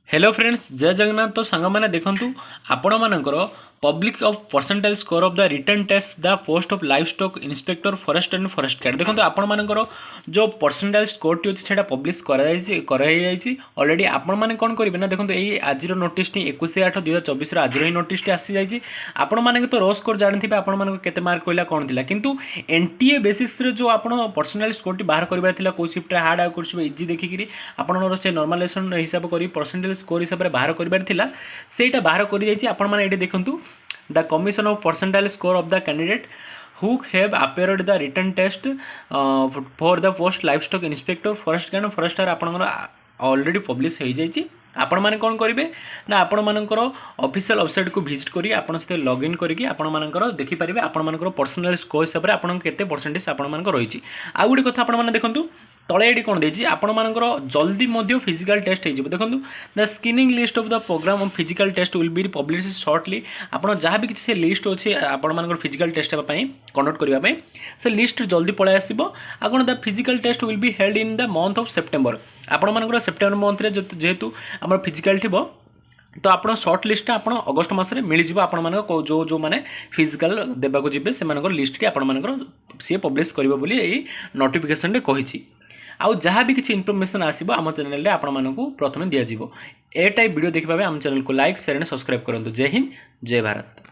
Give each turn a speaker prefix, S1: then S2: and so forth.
S1: Hello friends जय जगन्नाथ। तो सांग मैंने देखूँ आपण मानकर public of percentile score of the written test the post of livestock inspector forest and forest guard. देखो आपण मानकर जो परसेंटाइल स्कोर टी अच्छी से पब्लिश अलरेडी आपण मैंने कौन करेंगे ना देखो ये आज नोटिस 21/8/2024 आज ही नोटिस आसी जाइए। आपण मैंने तो रो स्कोर जानते आपण मान के मार्क कहला कौन थी किंतु एनटीए बेसिस जो आप परसेंटाइल स्कोर टी बाहर करार कौ सिफ्ट हार्ड आउ कौन इजी देखिकी आपंकर से नॉर्मलाइजेशन हिसाब कर परसेंटेज स्कोर हिसाब से बाहर करार बाहर कर देखूँ the commission of percentile score of the candidate who have appeared the written test for the post livestock inspector forest guard forester आपंकर ऑलरेडी पब्लिश हो जाइए। आपण मैंने कौन करेंगे ना आपण मानकर ऑफिशियल वेबसाइट को विजिट करी आपण से लॉगिन करके आपण मानकर देखिपारे आपण मानकर पर्सनल स्कोर हिसाब से आपण केते परसेंटेज आपण मानकर रही। आ गोटे कथा आपण माने देखंतु तले एटी कौन देछि आपण मानकर जल्दी मध्य फिजिकल टेस्ट हो देखो the screening list of the program of physical test will be publish shortly. आपड़ जहाँ भी किसी लिस्ट अच्छे आपण मानकर फिजिकल टेस्ट कंडक्ट करने से लिस्ट जल्दी पलि आसो। आगे the physical test will be held in the month of September. आपण मानकर सेप्टेम्बर मंथ रे जेहेतु आम फिजिकल थी तो आप सर्ट लिस्ट आप अगस्ट मसरे मिल आपण मान जो जो मैंने फिजिकल देवाक जी से लिस्ट आपण सी पब्लिश कर नोटिफिकेशन कही। आउ जहाँ भी किसी इनफॉरमेशन आसो आम चैनल में आपण मानक प्रथम दिज्व। ए टाइप वीडियो देखा आम चैनल को लाइक शेयर एंड सब्सक्राइब करूँ। जय हिंद जय भारत।